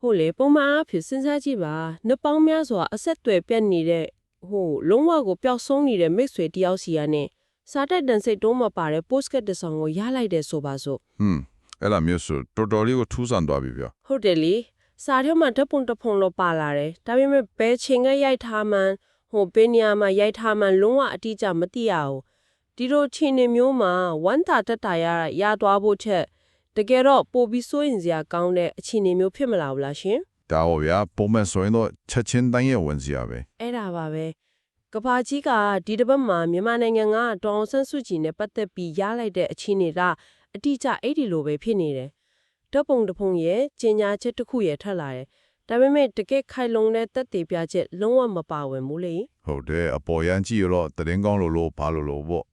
ဟုတ်လေပုံမှန်အဖြစ်စဉ်းစားကြည့်ပါနှစ်ပေါင်းများစွာအဆက်အသွယ်ပြတ်နေတဲ့လုံးဝကိုပျောက်ဆုံးနေတဲ့မိတ်ဆွေတယောက်စီကနေစားတက်တန်စိတ်တုံးမပါတဲ့ postcard တစ်စောင်ကိုရလိုက်တယ်ဆိုပါစို့အဲ့လိုမျိုးဆိုတော်တော်လေးကိုထူးဆန်းသွားပြီဗျဟုတ်တယ်လေစားထဲမှာဓပုံတဖုံလို့ပါလာတယ်ဒါပေမဲ့ဘယ်ချိန်ကရိုက်ထားမှန်းဘယ်နေရာမှာရိုက်ထားမှန်းလုံးဝအတိအကျမသိရဘူးဒီလိုချိန်နေမျိုးမှာဝမ်းသာတက်တာရသွားဖို့ချက်တကယ်တော့ပိုပြီးစိုးရင်စရာကောင်းတဲ့အချိန်နေမျိုးဖြစ်မလာဘူးလားရှင်ဒါဟောဗျာပုံမှန်ဆိုရင်တော့ချက်ချင်းတိုင်းရဲ့ဝင်စရာပဲအဲ့ဒါပါပဲကဘာကြီးကဒီတစ်ပတ်မှာမြန်မာနိုင်ငံကဒေါအောင်ဆန်းစုကြည်နဲ့ပတ်သက်ပြီးရလိုက်တဲ့အချင်းတွေကအတိအကျအဲ့ဒီလိုပဲဖြစ်နေတယ်ဓပုံတဖုံရဲ့ကျင်ညာချက်တစ်ခုရဲ့ထပ်လာတယ်ဒါပေမဲ့တကယ်ခိုင်လုံတဲ့တက်သေးပြချက်လုံးဝမပါဝင်ဘူးလေဟုတ်တယ်အပေါ်ရန်ကြည့်တော့တရင်ကောင်းလို့ဘာလို့ပေါ့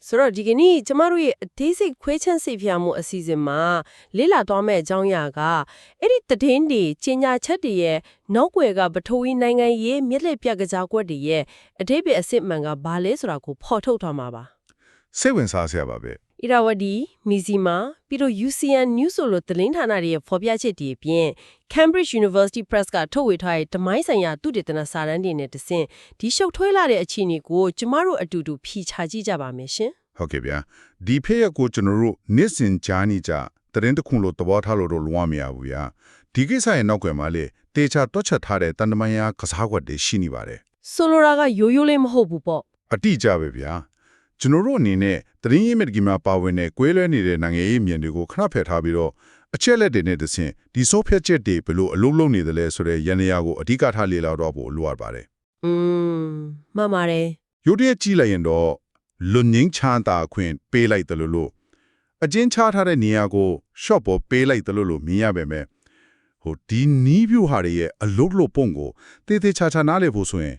ဆိုတော့ဒီကနေ့ကျမတို့ရဲ့အသေးစိတ်ခွဲချမ်းစိတ်ဖျားမှုအစီအစဉ်မှာလေ့လာသွားမယ့်အကြောင်းအရာကအဲ့ဒီသတင်းတွေကျင်ညာချက်တွေရဲ့နောက်ွယ်ကပထဝီနိုင်ငံရေးမြက်လက်ပြကစားကွက်တွေရဲ့အထိပ္ပယ်အစစ်မှန်ကဘာလဲဆိုတာကိုဖော်ထုတ်ထားမှာပါစိတ်ဝင်စားစရာပါပဲဣရာဝတီမီဇီမာပြီးတော့ UCN News ဆိုလို့သတင်းဌာနတွေရဲ့ဖော်ပြချက်တွေအပြင် Cambridge University Press ကထုတ်ဝေထားတဲ့ဓမိုင်းဆိုင်ရာသုတေသနစာတမ်းတွေနဲ့တဆင့်ဒီရှုပ်ထွေးလာတဲ့အခြေအနေကိုကျမတို့အတူတူဖြေချကြည့်ကြပါမယ်ရှင်ဟုတ်ကဲ့ဗျာဒီဖေးရကိုကျွန်တော်တို့နေ့စဉ်ကြားနေကြသတင်းတစ်ခုလို့သဘောထားလို့တော့လွှမ်းမရဘူးဗျာဒီကိစ္စရဲ့နောက်ွယ်မှာလေတေချာတွက်ချက်ထားတဲ့တန်တမန်ရာကစားကွက်တွေရှိနေပါတယ်ဆိုလိုတာကရိုးရိုးလေးမဟုတ်ဘူးပေါ့အတိအကျပဲဗျာကျွန်တော်တို့အနေနဲ့သတင်းရေးမြစ်ကြီးမှာပါဝင်တဲ့ကွဲလွဲနေတဲ့နိုင်ငံရေးမြင်တွေကိုခဏဖယ်ထားပြီးတော့အချက်လက်တွေနဲ့တဆင့်ဒီဆိုဖျက်ချက်တွေဘလို့အလုံးလုံးနေတယ်လဲဆိုတဲ့ရန်ရာကိုအဓိကထားလေ့လာတော့ဖို့လိုအပ်ပါတယ်မှန်ပါတယ်ရုတ်တရက်ကြည့်လိုက်ရင်တော့လွန်ငင်းချမ်းသာခွင့်ပေးလိုက်တယ်လို့အကျဉ်းချထားတဲ့နေရာကို shop ပေါ်ပေးလိုက်တယ်လို့မြင်ရပါမယ်ဒီနီးဗျူဟာတွေရဲ့အလုတ်လို့ပုံကိုတေးသေးချာချာနားလည်ဖို့ဆိုရင်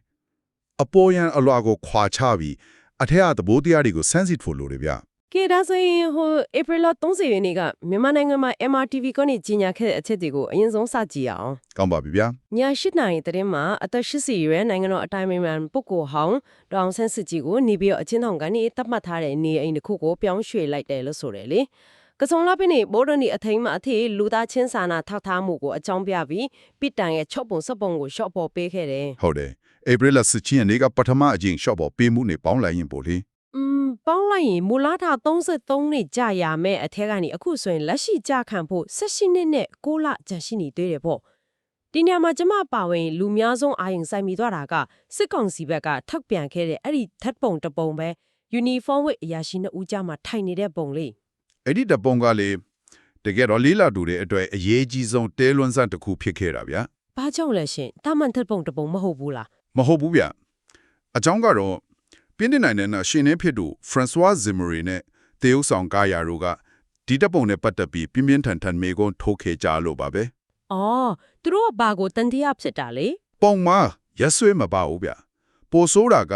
အပေါ်ရန်အလွာကိုခွာချပြီးအထက်ကသဘောတရားတွေကိုစမ်းစစ်ဖို့လိုတယ်ဗျကဲဒါဆိုရင်ဧပြီလ30ရက်နေ့ကမြန်မာနိုင်ငံမှာ MRTV ကနေကြီးညာခဲ့တဲ့အချက်တွေကိုအရင်ဆုံးစကြည့်အောင်ကောင်းပါပြီဗျာည8နာရီတည်းမှာအသက်80ရွယ်နိုင်ငံတော်အတိုင်ပင်ခံပုဂ္ဂိုလ်ဟောင်းဒေါအောင်ဆန်းစုကြည်ကိုနေပြီးတော့အချင်းထောင်ကနေတတ်မှတ်ထားတဲ့နေအိမ်တစ်ခုကိုပြောင်းရွှေ့လိုက်တယ်လို့ဆိုတယ်လေကစုံလာပင်းနေဘော်ဒနီအထိမ်းမှာအထည်လူသားချင်းစာနာထောက်ထားမှုကိုအကြောင်းပြပြီးပိတန်ရဲ့6ပုံ7ပုံကိုရှော့ပေါ်ပေးခဲ့တယ်ဟုတ်တယ်ဧပြီလ17ရက်နေ့ကပထမအကြိမ်ရှော့ပေါ်ပေးမှုနေပေါင်းလိုက်ရင်ပို့လေပေါင်းလိုက်ရင်မူလာထား33နှစ်ကြာရမယ်အထက်ကနေအခုဆိုရင်လက်ရှိကြာခံဖို့18နှစ်နဲ့6လကြာရှိနေသေးတယ်ပေါ့ဒီညမှာကျမပါဝင်လူများဆုံးအာရုံစိုက်မိသွားတာကစစ်ကောင်စီဘက်ကထောက်ပြန်ခဲ့တဲ့အဲ့ဒီဓာတ်ပုံတပုံပဲယူနီဖောင်းဝတ်အရာရှိ2ဦးကြားမှာထိုင်နေတဲ့ပုံလေးအဲ့ဒီဓာတ်ပုံကလေတကယ်တော့လေးလာတူတဲ့အတွက်အရေးကြီးဆုံးတဲလွန်းစတစ်ခုဖြစ်ခဲ့တာဗျာဘာကြောင့်လဲရှင်တာမန်ဓာတ်ပုံတပုံမဟုတ်ဘူးလားမဟုတ်ဘူးဗျအကြောင်းကတော့ပြင်းတဲ့နိုင်ငံရှင်နေဖြစ်သူဖရန်ဆွာဇီမရီနဲ့တေယုဆောင်ကာယာတို့ကဒီတပ်ပုံနဲ့ပတ်သက်ပြီးပြင်းပြင်းထန်ထန်မေကွန်းထုတ်ခဲ့ကြလို့ပါပဲ။အော်သူတို့ကဘာကိုတန်တရားဖြစ်တာလဲ။ပုံမှာရက်ဆွဲမပါဘူးဗျ။ပိုဆိုးတာက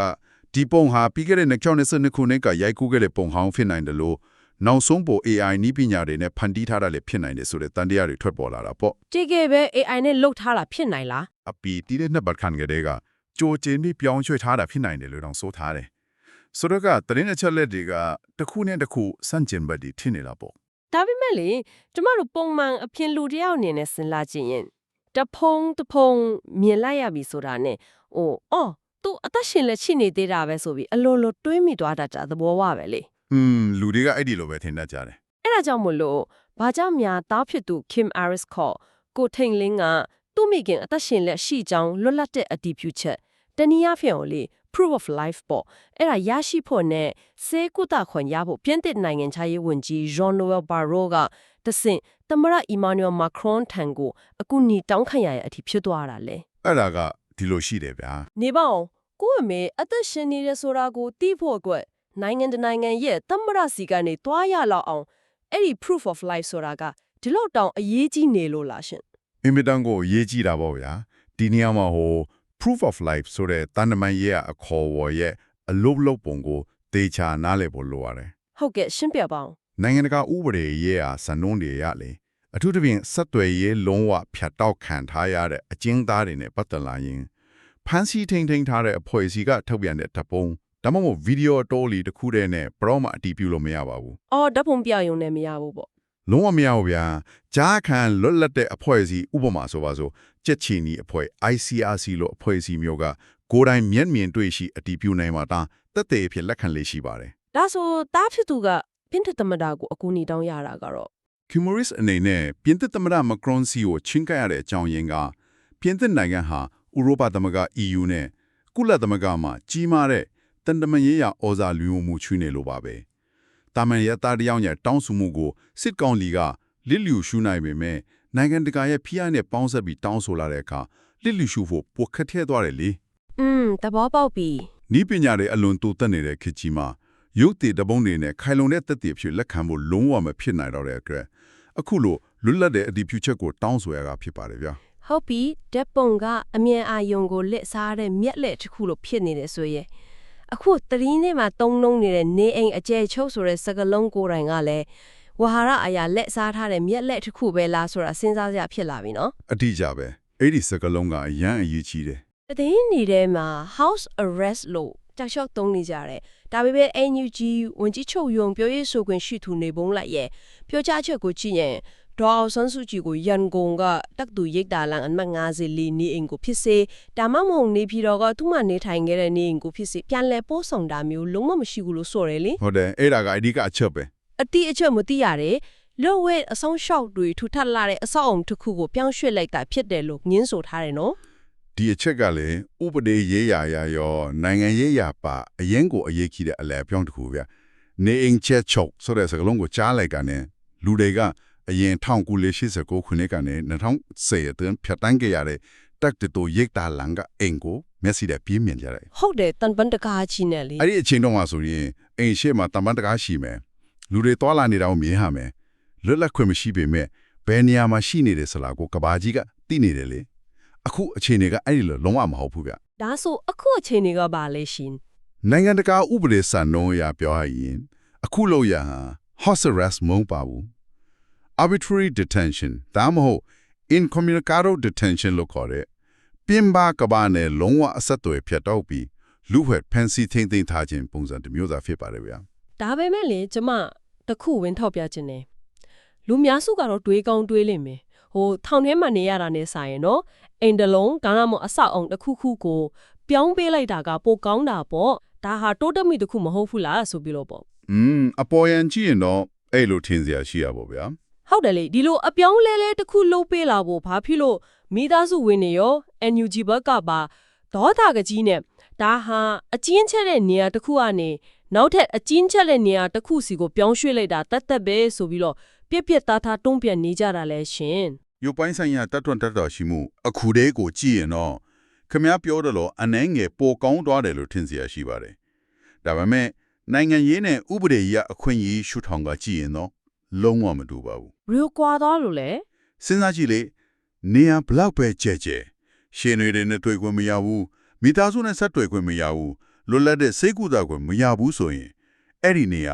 ဒီပုံဟာပြီးခဲ့တဲ့2022ခုနှစ်ကရိုက်ကူးခဲ့တဲ့ပုံဟောင်းဖြစ်နိုင်တယ်လို့နောက်ဆုံးပေါ် AI နည်းပညာတွေနဲ့ဖန်တီးထားတာလည်းဖြစ်နိုင်တယ်ဆိုတဲ့တန်တရားတွေထွက်ပေါ်လာတာပေါ့။တကယ်ပဲ AI နဲ့လုပ်ထားတာဖြစ်နိုင်လား။အပီတီးတဲ့နှစ်ပတ်ခန့်ကလေးကကြိုကျင်းပြီးပြောင်းရွှေ့ထားတာဖြစ်နိုင်တယ်လို့တောင်ဆိုထားတယ်။ဆိုတော့ကတရင်အချက်လက်တွေကတစ်ခုနဲ့တစ်ခုစန့်ကျင်ဘက်တွေထင်နေတာပေါ့ဒါပေမဲ့လေကျမတို့ပုံမှန်အဖြစ်လူတယောက်အနေနဲ့စဉ်းစားကြည့်ရင်တဖုံမြင်လိုက်ရပြီဆိုတာနဲ့သူအသက်ရှင်လက်ရှိနေသေးတာပဲဆိုပြီးအလိုလိုတွေးမိသွားတတ်တာသဘောဝပဲလေလူတွေကအဲ့ဒီလိုပဲထင်တတ်ကြတယ်အဲ့ဒါကြောင့်မို့လို့ဘာကြောင့်များတားဖြစ်သူ Kim Aris ခေါ်ကိုထိန်လင်းကသူ့မိခင်အသက်ရှင်လက်ရှိကြောင်းလွတ်လပ်တဲ့အတည်ပြုချက်တနည်းအားဖြင့်လေ proof of life ပေါ့အဲ့ဒါရရှိဖို့နဲ့စေကုသခွင့်ရဖို့ပြင်သစ်နိုင်ငံခြားရေးဝန်ကြီး Jean-Noël Barrot ကတဆင့်သမရ Emmanuel Macron ထံကိုအခုညီတောင်းခံရတဲ့အထိဖြစ်သွားတာလေအဲ့ဒါကဒီလိုရှိတယ်ဗျာနေပါအောင်ကိုယ့်အမေအသက်ရှင်နေရဆိုတာကိုသိဖို့အတွက်နိုင်ငံတနိုင်ငံရဲ့သမရစီကနေတွားရလောက်အောင်အဲ့ဒီ proof of life ဆိုတာကဒီလောက်တောင်အရေးကြီးနေလို့လားရှင်အင်မတန်ကိုရေးကြည့်တာပေါ့ဗျာဒီနေရာမှာproof of life ဆိုတဲ့တန်တမန်ရဲ့အခေါ်အဝေါ်ရဲ့အလုပ်လုပ်ပုံကိုသေချာနားလည်ဖို့လိုရတယ်ဟုတ်ကဲ့ရှင်းပြပါဦးနိုင်ငံတကာဥပဒေရဲ့စံနှုန်းတွေရလေအထူးသဖြင့်ဆက်သွယ်ရေးလုံးဝဖြတ်တောက်ခံထားရတဲ့အကျဉ်းသားတွေနဲ့ပတ်သက်လာရင်ဖန်စီထိန်ထားတဲ့အဖွဲ့အစည်းကထုတ်ပြန်တဲ့ဓာတ်ပုံဒါမှမဟုတ်ဗီဒီယိုအတိုးလီတစ်ခုတည်းနဲ့ဘရော့မှအတည်ပြုလို့မရပါဘူးဓာတ်ပုံပြရုံနဲ့မရဘူးပေါ့ လုံးဝမရဘူးဗျာဂျားခံလွတ်လပ်တဲ့အဖွဲ့အစည်းဥပမာဆိုပါစို့ကြက်ချီနီအဖွဲ့ ICRC လို့အဖွဲ့အစည်းမျိုးကကိုယ်တိုင်မျက်မြင်တွေ့ရှိအတည်ပြုနိုင်မှာတာတက်တဲ့အဖြစ်လက်ခံလေးရှိပါတယ် ဒါဆိုတားဖြစ်သူကပင်ထသမတာကိုအကူအညီတောင်းရတာကတော့ Humorist အနေနဲ့ပြင်သစ်သမ္မတမက်ခရွန်စီကိုချင်းကပ်ရတဲ့အကြောင်းရင်းကပြင်သစ်နိုင်ငံဟာဥရောပသမဂ္ဂ EU နဲ့ကုလသမဂ္ဂမှာကြီးမားတဲ့တန်တမာရေးရဩဇာလူမှုချွေးနေလို့ပါပဲ။တာမန်ရတာတယောက်ရဲ့တောင်းဆိုမှုကိုစစ်ကောင်လီကလစ်လျူရှုနိုင်ပေမဲ့နိုင်ငံတကာရဲ့ဖိအားနဲ့ပေါင်းစပ်ပြီးတောင်းဆိုလာတဲ့အခါလစ်လျူရှုဖို့ပိုခက်ထဲသွားတယ်လေ သဘောပေါက်ပြီ ။ဤပညာတွေအလွန်တိုးတက်နေတဲ့ခေတ်ကြီးမှာရုပ်တည်တပုံတွေနဲ့ခိုင်လုံတဲ့သက်တည်ဖြစ်လက်ခံဖို့လုံးဝမဖြစ်နိုင်တော့တဲ့အတွက်အခုလိုလွတ်လပ်တဲ့အတည်ပြုချက်ကိုတောင်းဆိုရတာဖြစ်ပါတယ်ဗျာ ဟုတ်ပြီဓာတ်ပုံကအမြင်အာယုံကိုလက်စားတဲ့မျက်လက်တစ်ခုလိုဖြစ်နေတယ်ဆိုရင်အခုသတရင်ထဲမှာတုံးလုံးနေတဲ့နေအိမ်အကျယ်ချုပ်ဆိုတဲ့စကလုံးကိုယ်တိုင်ကလည်းဝါဟာရအရာလက်စားထားတဲ့မျက်လက်တစ်ခုပဲလားဆိုတာစဉ်းစားစရာဖြစ်လာပြီနော် အတိအကျပဲအဲ့ဒီစကလုံးကအရန်အရေးကြီးတယ် သတရင်နေတဲ့မှာ house arrest လို့ကြောက်လျှောက်သုံးနေကြတယ်ဒါပေမဲ့ NUG ဝန်ကြီးချုပ်ယုံပြောရေးဆိုခွင့်ရှိသူနေပုံလိုက်ရဲ့ပြောကြားချက်ကိုကြည့်ရင်ဒေါ်အောင်ဆန်းစုကြည်ကိုရန်ကုန်ကတက်သူရိတ်တာလန်အမှတ်54နေအိမ်ကိုဖြစ်စေဒါမှမဟုတ်နေပြည်တော်ကသူ့မနေထိုင်ခဲ့တဲ့နေအိမ်ကိုဖြစ်စေပြန်လဲပို့ဆောင်တာမျိုးလုံးဝမရှိဘူးလို့ဆိုရယ်လေ ဟုတ်တယ်အဲ့ဒါကအဓိကအချက်ပဲ အတိအချက်မသိရတယ်လော့ဝဲအဆောင်ရှောက်တွေထူထပ်လာတဲ့အဆောက်အုံတစ်ခုကိုပြောင်းရွှေ့လိုက်တာဖြစ်တယ်လို့ညင်းဆိုထားတယ်နော် ဒီအချက်ကလည်းဥပဒေရေးရာရောနိုင်ငံရေးရာပါအရင်ကိုအရေးကြီးတဲ့အလဲအပြောင်းတစ်ခုဗျနေအိမ်ချက်ချုပ်ဆိုတဲ့စကလုံးကိုကြားလိုက်ကနေလူတွေကအရင်1989ခုနှစ်ကနေ2010အတွင်းဖြတ်တန်းခဲ့ရတဲ့တက်တူရိတ်တာလန်ကအိမ်ကိုမျက်စိနဲ့ပြင်းမြင်ကြတယ် ဟုတ်တယ်တန်ပန်တကားချင်းနဲ့လေ အဲ့ဒီအချိန်တော့မှဆိုရင်အိမ်ရှိမှာတမန်တကားရှိမယ်လူတွေတွာလာနေတာကိုမြင်ရမယ်လွတ်လပ်ခွင့်မရှိပေမဲ့ဘယ်နေရာမှာရှိနေတယ်ဆိုတာကိုကဘာကြီးကသိနေတယ်လေအခုအချိန်တွေကအဲ့ဒီလိုလုံးဝမဟုတ်ဘူးဗျ ဒါဆိုအခုအချိန်တွေကပါလေရှင် နိုင်ငံတကာဥပဒေစံနှုန်းအရပြောရရင်အခုလို့ရဟာ house arrest မဟုတ်ပါဘူး arbitrary detention ဒါမှမဟုတ် incommunicado detention လို့ခေါ်တဲ့ပြင်ပကဘာနဲ့လုံးဝအဆက်အသွယ်ဖြတ်တောက်ပြီးလူ့ဝက်ဖန်စီထိမ့်သိမ်းထားခြင်းပုံစံတစ်မျိုးသာဖြစ်ပါတယ်ဗျာ ဒါပေမဲ့လေကျမတခုဝင်ထောက်ပြခြင်းနဲ့လူများစုကတော့တွေးကောင်းတွေးလိမ့်မယ်ထောင်ထဲမှာနေရတာနဲ့ဆိုင်ရင်နော်အိမ်တလုံးဒါမှမဟုတ်အဆောက်အုံတစ်ခုခုကိုပြောင်းပေးလိုက်တာကပိုကောင်းတာပေါ့ဒါဟာတိုးတက်မှုတစ်ခုမဟုတ်ဘူးလားဆိုပြီးလို့ပေါ့ အပေါ်ယံကြည့်ရင်တော့အဲ့လိုထင်စရာရှိရပါဗျာ ဟုတ်တယ်လေဒီလိုအပြောင်းလဲတစ်ခုလုပ်ပေးလာဖို့ဘာဖြစ်လို့မိသားစုဝင်နေရော NUG ဘက်ကပါဒေါသကကြီးနဲ့ဒါဟာအကျဉ်းချက်တဲ့နေရာတစ်ခုကနေနောက်ထပ်အကျဉ်းချက်တဲ့နေရာတစ်ခုစီကိုပြောင်းရွှေ့လိုက်တာတတ်ပဲဆိုပြီးတော့ပြက်ပြက်သားသားတွန်းပြန်နေကြတာလဲရှင် ရုပ်ပိုင်းဆိုင်ရာတတ်တတ်ရှိမှုအခုတည်းကိုကြည့်ရင်တော့ခမပြောတယ်လို့အနှဲငယ်ပိုကောင်းသွားတယ်လို့ထင်စရာရှိပါတယ်ဒါပေမဲ့နိုင်ငံရေးနဲ့ဥပဒေရေးအခွင့်အရေးရှုထောင့်ကကြည့်ရင်တော့လုံးဝမတူပါဘူး ရီကွာသွားလို့လေ စဉ်းစားကြည့်လေနေရဘလောက်ပဲကြဲကြဲရှင်းတွေနဲ့တွေ့ခွင့်မရဘူးမိသားစုနဲ့ဆက်တွေ့ခွင့်မရဘူးလွတ်လပ်တဲ့စိတ်ကူးတာခွင့်မရဘူးဆိုရင်အဲ့ဒီနေရ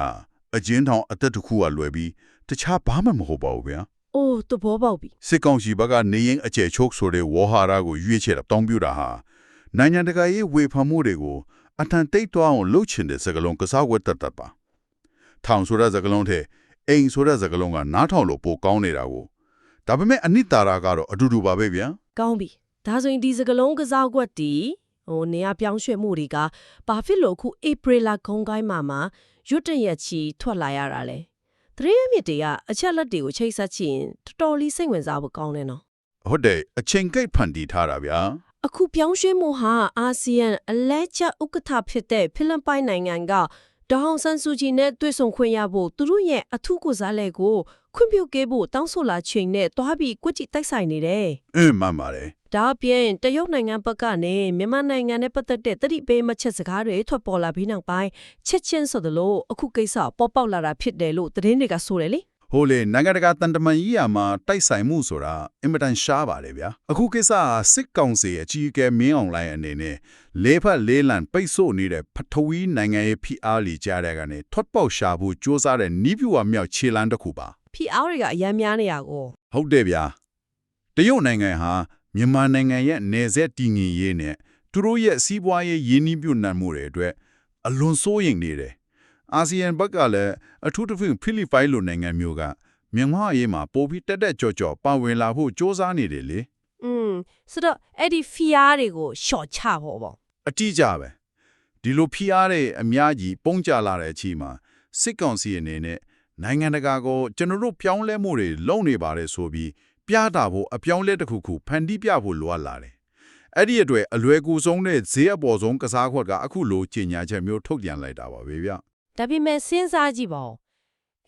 ာအကျဉ်းထောင်အသက်တစ်ခုကလွယ်ပြီးတခြားဘာမှမဟုတ်ပါဘူးဗျာ အိုးသဘောပေါက်ပြီ စစ်ကောင်စီဘက်ကနေရင်အကျယ်ချုပ်ဆိုတဲ့ဝေါ်ဟာရကိုရွေးချယ်တာတောင်းပြတာဟာနိုင်ငံတကာရေးဝေဖန်မှုတွေကိုအထန်တိတ်သွားအောင်လှုပ်ချင်တဲ့စကလုံးကစားဝတ်တတ်ပါထောင်ဆိုတဲ့စကလုံးထဲအိမ်ဆိုတဲ့စကလုံးကနားထောင်လို့ပိုကောင်းနေတာကိုဒါပေမဲ့အနိတာရာကတော့အတူတူပါပဲဗျာ ကောင်းပြီဒါဆိုရင်ဒီစကလုံးကစားကွက်တီနေရာပြောင်းရွှေ့မှုတွေကဘာဖြစ်လို့အခုဧပြီလခုံးကိုင်းမှာရွတ်တရက်ချီထွက်လာရတာလဲသတင်းအမြစ်တွေကအချက်လက်တွေကိုချိတ်ဆက်ချင်တော်တော်လေးစိတ်ဝင်စားဖို့ကောင်းတယ်နော် ဟုတ်တယ်အချိန်ကိတ်ဖန်တီးထားတာဗျာ အခုပြောင်းရွှေ့မှုဟာအာဆီယံအလဲကျဥက္ကဋ္ဌဖြစ်တဲ့ဖိလစ်ပိုင်နိုင်ငံကဒေါအောင်ဆန်းစုကြည်နဲ့တွေ့ဆုံခွင့်ရဖို့သူတို့ရဲ့အထူးကိုစားလှယ်ကိုခွင့်ပြုခဲ့ဖို့တောင်းဆိုလာချိန်နဲ့တွားပြီးကွက်တီတိုက်ဆိုင်နေတယ် မှန်ပါတယ် ဒါအပြင်တရုတ်နိုင်ငံဘက်ကနေမြန်မာနိုင်ငံနဲ့ပတ်သက်တဲ့တတိပေးမှတ်ချက်စကားတွေထွက်ပေါ်လာပြီးနောက်ပိုင်းချက်ချင်းဆိုသလိုအခုကိစ္စပေါ်ပေါက်လာတာဖြစ်တယ်လို့သတင်းတွေကဆိုတယ်လေ ဟိုလေနိုင်ငံတကာတန်တမန်ကြီးယာမှာတိုက်ဆိုင်မှုဆိုတာအင်မတန်ရှားပါတယ်ဗျာအခုကိစ္စဟာစစ်ကောင်စီအကြီးအကဲမင်းအောင်လှိုင်အနေနဲ့လေးဖက်လေးလံပိတ်ဆို့နေတဲ့ပထဝီနိုင်ငံရဲ့ဖိအားလီကြားတဲ့ကနေထွက်ပေါက်ရှာဖို့စ조사တဲ့နီးပြူဝမြောက်ခြေလမ်းတစ်ခုပါ ဖိအားတွေကအများများနေရကို ဟုတ်တယ်ဗျာတရုတ်နိုင်ငံဟာမြန်မာနိုင်ငံရဲ့နေဆက်တည်ငြိမ်ရေးနဲ့သူတို့ရဲ့စီးပွားရေးရင်းနှီးမြှုပ်နှံမှုတွေအတွက်အလွန်စိုးရိမ်နေတယ်အာဆီယံဘက်ကလည်းအထူးသဖြင့်ဖိလစ်ပိုင်လိုနိုင်ငံမျိုးက မြန်မာရေးမှာပိုပြီးတက်ကြောပါဝင်လာဖို့စ조사နေတယ်လေ ဆိုတော့အဲ့ဒီ fear တွေကိုရှော့ချဖို့ပေါ့ အတိအကျပဲဒီလိုဖိအားတဲ့အများကြီးပုံကြလာတဲ့အချိန်မှာစစ်ကောင်စီအနေနဲ့နိုင်ငံတကာကိုကျွန်တော်တို့ပြောင်းလဲမှုတွေလုပ်နေပါတယ်ဆိုပြီးပြတာဖို့အပြောင်းလဲတစ်ခုခုဖန်တီးပြဖို့လိုအပ်လာတယ်အဲ့ဒီအတွက်အလွယ်ကူဆုံးနဲ့ဈေးအပေါ်ဆုံးကစားခွက်ကအခုလိုကြီးညာချက်မျိုးထုတ်ပြန်လိုက်တာပါပဲဗျ ဒါပေမဲ့စဉ်းစားကြည့်ပါဦး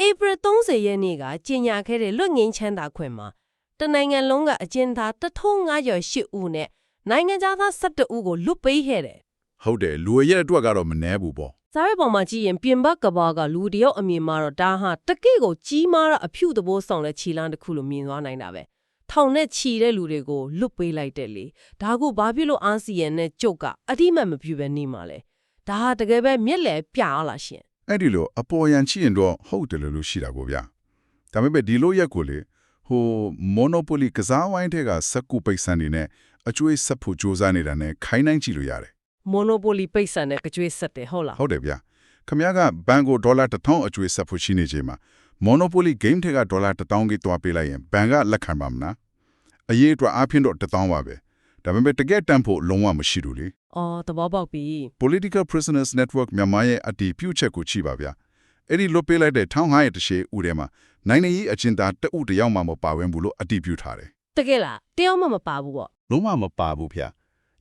April 30 ရက်နေ့ကကြီးညာခဲ့တဲ့လွတ်ငင်းချမ်းသာခွင့်မှာတနိုင်ငံလုံးကအကျဉ်းသား1508ဦးနဲ့နိုင်ငံသား17ဦးကိုလွတ်ပေးခဲ့တယ် ဟုတ်တယ်လူရဲ့အတွက်ကတော့မနှဲဘူးပေါ့ စားရပေါ်မှာကြည့်ရင်ပြင်ပကဘာကလူတယောက်အမြင်မှာတော့ဒါဟာတကိကိုကြီးမားတဲ့အဖြူသဘောဆောင်တဲ့ခြေလမ်းတစ်ခုလို့မြင်သွားနိုင်တာပဲထောင်နဲ့ချီတဲ့လူတွေကိုလွတ်ပေးလိုက်တယ်လေဒါကိုဘာဖြစ်လို့အာဆီယံနဲ့ကျုပ်ကအတိမတ်မပြူပဲနေမှာလဲဒါဟာတကယ်ပဲမျက်လည်ပြအောင်လားရှင် အဲ့ဒီလိုအပေါ်ယံချရင်တော့ဟုတ်တယ်လို့ရှိတာကိုဗျဒါပေမဲ့ဒီလိုရက်ကိုလေဟို monopoly ကစားဝိုင်းတဲ့ကစက်ကူပိတ်ဆန်နေနဲ့အကျွေးဆက်ဖို့စူးစမ်းနေတာနဲ့ခိုင်းနိုင်ကြည့်လို့ရတယ် monopoly ပိတ်ဆန်တဲ့ကြွေးဆက်တယ်ဟုတ်လား ဟုတ်တယ်ဗျခမရကဘန်ကိုဒေါ်လာ1000အကျွေးဆက်ဖို့ရှိနေချိန်မှာ monopoly game တဲ့ကဒေါ်လာ1000ကြီးတွားပေးလိုက်ရင်ဘန်ကလက်ခံပါမလားအရေးအတွက်အပြင်တော့1000ပါပဲဒါပေမဲ့တကယ်တန်ဖို့လုံးဝမရှိဘူးလေ အော်သဘောပေါက်ပြီ political prisoners network မြန်မာရဲ့အတီးပြုတ်ချက်ကိုချိပါဗျအဲ့ဒီလွတ်ပေးလိုက်တဲ့1500တရှေဦးထဲမှာနိုင်ငံရေးအကျဉ်းသားတဦးတယောက်မှမပါဝင်ဘူးလို့အတီးပြုထားတယ် တကယ်လားတယောက်မှမပါဘူးပေါ့ လုံးဝမပါဘူးဗ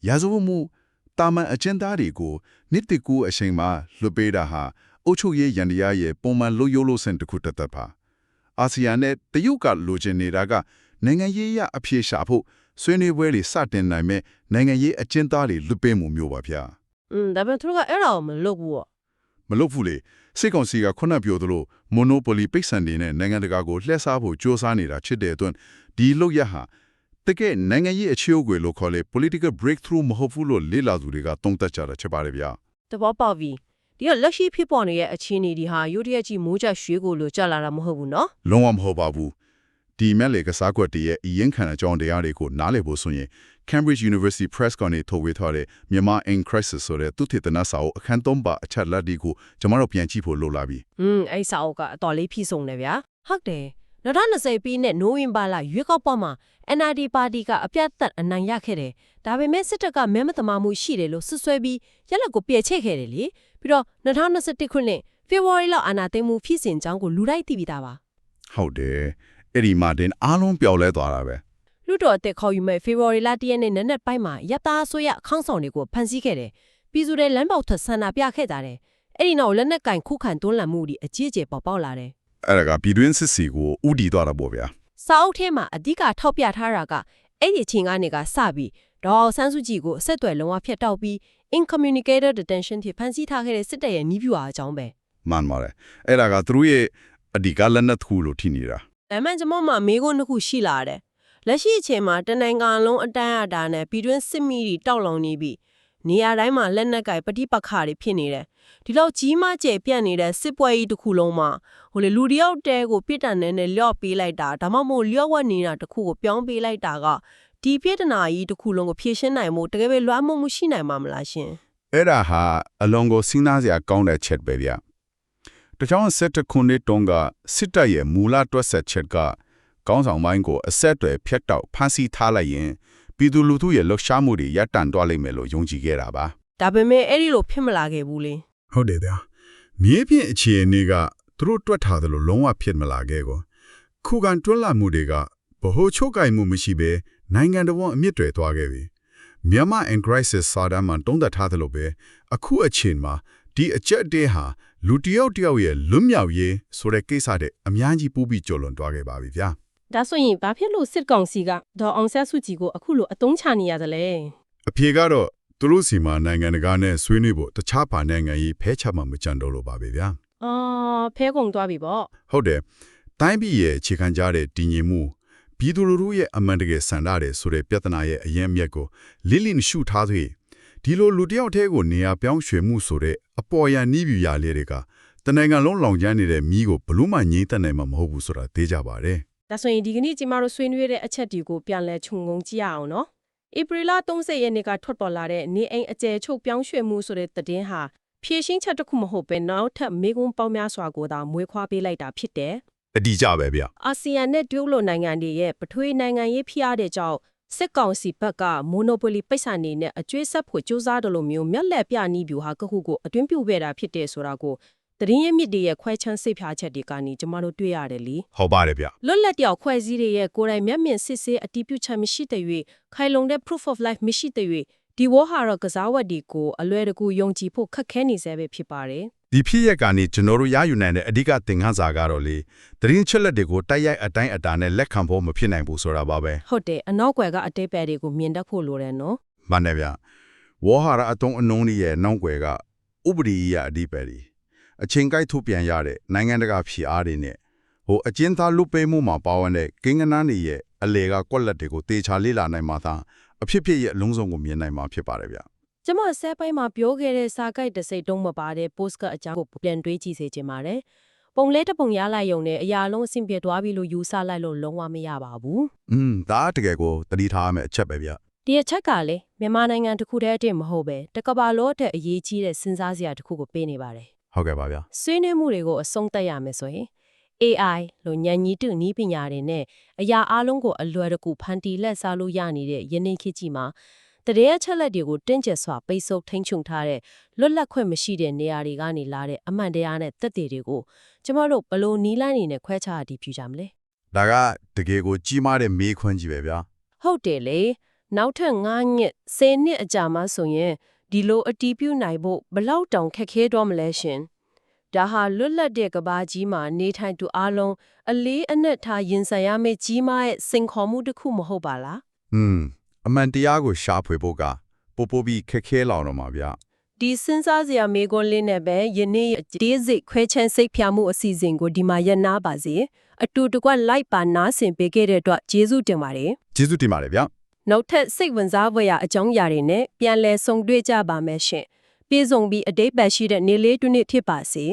ျရာဇဝတ်မှုတာမန်အကျဉ်းသားတွေကိုနှစ်တကူအချိန်မှာလွတ်ပေးတာဟာအုတ်ချုပ်ရေးရန်တရားရဲ့ပုံမှန်လို့ရိုးလို့စင်တစ်ခုတသက်ပါအာဆီယံနဲ့တရုတ်ကလိုချင်နေတာကနိုင်ငံရေးရအပြေရှာဖို့ဆွေးနွေးပွဲတွေစတင်နိုင်မဲ့နိုင်ငံရေးအကျဉ်းသားတွေလွတ်ပေးမှုမျိုးပါဗျာ ဒါပေမဲ့သူတို့ကအဲ့ဒါကိုမလုပ်ဘူးပေါ့ မလုပ်ဘူးလေစစ်ကောင်စီကခုနပြောသလို monopoly ပိတ်ဆန်နေနဲ့နိုင်ငံတကာကိုလှည့်စားဖို့စ조사နေတာချစ်တဲ့အတွက်ဒီလောက်ရဟာတကယ်နိုင်ငံရေးအချိုးအကွယ်လို့ခေါ်လေ political breakthrough မဟုတ်ဘူးလို့လေ့လာသူတွေကသုံးသပ်ကြတာချက်ပါတယ်ဗျာ သဘောပေါက်ပြီဒီကလက်ရှိဖြစ်ပေါ်နေတဲ့အခြေအနေဒီဟာရုတ်တရက်ကြီးမိုးချက်ရွှေကိုလိုကြလာတာမဟုတ်ဘူးနော် လုံးဝမဟုတ်ပါဘူးဒီမဲ့လေကစားကွက်တည်းရဲ့အရင်ခံအကြောင်းတရားတွေကိုနားလည်ဖို့ဆိုရင် Cambridge University Press ကနေထုတ်ဝေထားတဲ့ Myanmar in Crisis ဆိုတဲ့သူထေသနစာအုပ်အခန်း3ပါအချက်လက်တွေကိုကျွန်တော်တို့ပြန်ကြည့်ဖို့လိုလာပြီ အဲ့စာအုပ်ကအတော်လေးဖြည့်စုံတယ်ဗျာဟုတ်တယ်2020ปีနဲ့နိုဝင်ဘာလရွေးကောက်ပွဲမှာ NLD ပါတီကအပြတ်သက်အနိုင်ရခဲ့တယ်ဒါပေမဲ့စစ်တပ်ကမဲမသမာမှုရှိတယ်လို့ဆွဆွဲပြီးရက်လက်ကိုပြဲချဲ့ခဲ့တယ်လေပြီးတော့2021ခုနှစ်ဖေဖော်ဝါရီလအာဏာသိမ်းမှုဖြစ်စဉ်ကြောင်းကိုလူတိုင်းသိပြီးသားပါ ဟုတ်တယ်အဲ့ဒီမှာတင်အားလုံးပျော်လဲသွားတာပဲ လူတော်အသက်ခေါ်ယူမဲ့ဖေဖော်ဝါရီလ1ရက်နေ့နက်နက်ပိုင်းမှာရပ်သားအစိုးရခေါင်းဆောင်တွေကိုဖမ်းဆီးခဲ့တယ်ပြည်သူတွေလမ်းပေါက်ထဆန္ဒပြခဲ့ကြတယ်အဲ့ဒီနောက်လက်နက်ကင်ခုခံတွန်းလှန်မှုတွေအကြီးအကျယ်ပေါက်လာတယ် အဲ့ဒါကပြည်တွင်းစစ်စီကိုဥတီသွားတာပေါ့ဗျာ စာအုပ်ထဲမှာအဓိကထောက်ပြထားတာကအဲ့ဒီအချိန်ကနေကစပြီးဒေါ်အောင်ဆန်းစုကြည်ကိုအဆက်အသွယ်လုံးဝဖျက်တောက်ပြီး incommunicated detention ထိဖမ်းဆီးထားခဲ့တဲ့စစ်တပ်ရဲ့နီးပြူအားအကြောင်းပဲ မှန်ပါတယ်အဲ့ဒါကသူတို့ရဲ့အဓိကလက်နက်တစ်ခုလို့ထင်နေတာ ဒါမှကျွန်မမှာမေးခွန်းတစ်ခုရှိလာတယ်လက်ရှိအချိန်မှာတနိုင်ငံလုံးအတန်းအတာနဲ့ပြည်တွင်းစစ်မီတွေတောက်လောင်နေပြီးနေရာတိုင်းမှာလက်နက်ကင်ပဋိပက္ခတွေဖြစ်နေတယ်ဒီလောက်ကြီးမားကျယ်ပြန့်နေတဲ့စစ်ပွဲကြီးတစ်ခုလုံးမှာလူတယောက်တဲကိုပြစ်ဒဏ်နဲ့လျော့ပေးလိုက်တာဒါမှမဟုတ်လျော့ဝတ်နေတာတစ်ခုကိုပြောင်းပေးလိုက်တာကဒီပြစ်ဒဏ်ကြီးတစ်ခုလုံးကိုဖြေရှင်းနိုင်မှုတကယ်ပဲလွှမ်းမိုးမှုရှိနိုင်မှာမလားရှင် အဲ့ဒါဟာအလွန်ကိုစဉ်းစားစရာကောင်းတဲ့ချက်ပဲဗျာတခြားဆက်တခုနှစ်တုန်းကစစ်တပ်ရဲ့မူလတွက်ဆက်ချက်ကကောင်းဆောင်ပိုင်းကိုအဆက်အသွယ်ဖျက်တောက်ဖမ်းဆီးထားလိုက်ရင်ပြည်သူလူထုရဲ့လှုပ်ရှားမှုတွေရပ်တန့်သွားလိမ့်မယ်လို့ယုံကြည်ခဲ့တာပါ ဒါပေမဲ့အဲ့ဒီလိုဖြစ်မလာခဲ့ဘူးလေ ဟုတ်တယ်ဗျာမြေပြင်အခြေအနေကသူတို့တွက်ထားတယ်လို့လုံးဝဖြစ်မလာခဲ့ကိုခုခံတွန်းလှန်မှုတွေကဗဟိုချုပ်ကိုင်မှုမရှိဘဲနိုင်ငံတော်အမြင့်တွေသွားခဲ့ပြီမြန်မာ in crisis စာတမ်းမှာတုံးသက်ထားတယ်လို့ပဲအခုအချိန်မှာဒီအချက်အသေးဟာလူတယောက်တယောက်ရဲ့လွတ်မြောက်ရေးဆိုတဲ့ကိစ္စတဲ့အများကြီးပူပြီးကျော်လွန်သွားခဲ့ပါပြီဗျာ ဒါဆိုရင်ဘာဖြစ်လို့စစ်ကောင်စီကဒေါ်အောင်ဆန်းစုကြည်ကိုအခုလိုအသုံးချနေရတယ်လဲ အဖြေကတော့သူတို့စီမှာနိုင်ငံတကာနဲ့ဆွေးနွေးဖို့တခြားပါနိုင်ငံရေးဖဲချမှမကြံတော့လို့ပါပဲဗျာ ဖဲကုန်သွားပြီပေါ့ ဟုတ်တယ်တိုင်းပြည်ရဲ့ခြေခံကြတဲ့တည်ငြိမ်မှုပြည်သူလူထုရဲ့အမှန်တကယ်ဆန္ဒတဲ့ဆိုတဲ့ပြဿနာရဲ့အရင်မြက်ကိုလိလိရှုထားသွေးဒီလိုလူတယောက်တည်းကိုနေရာပြောင်းရွှေ့မှုဆိုတဲ့အပေါ်ယံနီးပြူရလေးတွေကတနိုင်ငံလုံးလောင်ကျွမ်းနေတဲ့မီးကိုဘလို့မှငြိမ့်သက်နိုင်မှာမဟုတ်ဘူးဆိုတာသိကြပါတယ် ဒါဆိုရင်ဒီကနေ့ကျမတို့ဆွေးနွေးတဲ့အချက်တွေကိုပြန်လဲခြုံငုံကြည့်ရအောင်နော်ဧပြီလ30ရက်နေ့ကထွက်ပေါ်လာတဲ့နေအိမ်အကျယ်ချုပ်ပြောင်းရွှေ့မှုဆိုတဲ့သတင်းဟာဖြည့်ရှင်းချက်တစ်ခုမဟုတ်ပဲနောက်ထပ်မေးခွန်းပေါင်းများစွာကိုသာမွေးခွာပေးလိုက်တာဖြစ်တယ် အတီးကြပဲဗျ အာဆီယံနဲ့တရုတ်လိုနိုင်ငံတွေရဲ့ပထွေးနိုင်ငံရေးဖိအားတဲ့ကြောင့်စစ်ကောင်စီဘက်ကမိုနိုပိုလီပိတ်ဆာနေနဲ့အကျွေးဆက်ဖို့စူးစမ်းတယ်လို့မျိုးမျက်လက်ပြနီးဗျူဟာကခုကိုအတွင်းပြုခဲ့တာဖြစ်တယ်ဆိုတာကိုသတင်းရင်းမြစ်တွေရဲ့ခွဲချမ်းစိတ်ဖြာချက်တွေကနေကျမတို့တွေ့ရတယ်လी ဟုတ်ပါတယ်ဗျ လွတ်လပ်တယောက်ဖွဲ့စည်းတွေရဲ့ကိုယ်တိုင်မျက်မြင်စစ်ဆေးအတည်ပြုချက်မရှိတဲ့၍ခိုင်လုံတဲ့ proof of life မရှိတဲ့၍ဒီဝဟာရကစားဝတ်ဒီကိုအလွယ်တကူယုံကြည်ဖို့ခက်ခဲနေစေပဲဖြစ်ပါတယ်ဒီဖြစ်ရက်ကနေကျွန်တော်တို့ရယူနိုင်တဲ့အဓိကသင်ခန်းစာကတော့လေသတင်းချက်လက်တွေကိုတိုက်ရိုက်အတိုင်းအတာနဲ့လက်ခံဖို့မဖြစ်နိုင်ဘူးဆိုတာပါပဲ ဟုတ်တယ်အနောက်ကွယ်ကအတိတ်ပဲတွေကိုမြင်တတ်ဖို့လိုတယ်နော် မှန်တယ်ဗျဝေါ်ဟာရအတုံးအနှုံးကြီးရဲ့နောက်ွယ်ကဥပဒေကြီးရအဓိပ္ပာယ်ကြီးအချိန်ကိုက်ထုတ်ပြန်ရတဲ့နိုင်ငံတကာဖြေအားတွေနဲ့အကျဉ်းသားလူပေးမှုမှာပါဝင်တဲ့ကိန်းဂဏန်းတွေရဲ့အလေကကွက်လက်တွေကိုတေချာလေ့လာနိုင်မှသာအဖြစ်ဖြစ်ရဲ့အလုံးစုံကိုမြင်နိုင်မှာဖြစ်ပါတယ်ဗျ ကျမဆဲပိုင်းမှာပြောခဲ့တဲ့စာကိုက်တစ်စိတ်တုံးမပါတဲ့ post ကအကြောင်းကိုပြန်တွေးကြည့်စေချင်ပါတယ်ပုံလဲတစ်ပုံရလိုက်ရုံနဲ့အရာလုံးအဆင်ပြေသွားပြီလို့ယူဆလိုက်လို့လုံးဝမရပါဘူးဒါတကယ်ကိုတတိထားရမယ့်အချက်ပဲဗျ ဒီအချက်ကလေမြန်မာနိုင်ငံတစ်ခုတည်းအတည်းမဟုတ်ပဲတကဘာလုံးအထက်အရေးကြီးတဲ့စဉ်းစားစရာတစ်ခုကိုပေးနေပါတယ် ဟုတ်ကဲ့ပါဗျ ဆွေးနွေးမှုတွေကိုအဆုံးသတ်ရမယ်ဆိုရင် AI လို့ဉာဏ်ကြီးတုနီးပညာတွေနဲ့အရာအလုံးကိုအလွယ်တကူဖန်တီးလက်စားလို့ရနေတဲ့ယနေ့ခေတ်ကြီးမှာတရေအချက်လက်တွေကိုတင့်ကျက်စွာပိတ်ဆို့ထိန်းချုပ်ထားတဲ့လွတ်လပ်ခွင့်မရှိတဲ့နေရာတွေကနေလာတဲ့အမှန်တရားနဲ့သက်သေတွေကိုကျမတို့ဘလို့နီးလန်းနေနဲ့ခွဲခြားအတည်ပြုကြမလဲ ဒါကတကယ်ကိုကြီးမားတဲ့မေးခွန်းကြီးပဲဗျာ ဟုတ်တယ်လေနောက်ထပ်9နှစ်10နှစ်အကြာမှဆိုရင်ဒီလိုအတည်ပြုနိုင်ဖို့ဘလောက်တောင်ခက်ခဲတော့မလဲရှင်ဒါဟာလွတ်လပ်တဲ့ကဘာကြီးမှာနေထိုင်သူအလုံးအလေးအနက်ထားရင်ဆိုင်ရမယ့်ကြီးမားတဲ့စိန်ခေါ်မှုတစ်ခုမဟုတ်ပါလား အမှန်တရားကိုရှာဖွေဖို့ကပိုပြီးခက်ခဲလောင်တော့မှာဗျာ ဒီစဉ်းစားစရာမေးခွန်းလေးနဲ့ပဲယနေ့ဒီစိတ်ခွဲချမ်းစိတ်ဖြာမှုအစီအစဉ်ကိုဒီမှာရပ်နာပါစေအတူတကွလိုက်ပါနားဆင်ပေးခဲ့တဲ့အတွက်ကျေးဇူးတင်ပါတယ် ကျေးဇူးတင်ပါတယ်ဗျာ နောက်ထပ်စိတ်ဝင်စားဖွယ်ရာအကြောင်းအရာတွေနဲ့ပြန်လည်ဆုံတွေ့ကြပါမယ်ရှင်ပြေဆုံးပြီးအတိတ်ပဲရှိတဲ့နေ့လေးတစ်နေ့ဖြစ်ပါစေ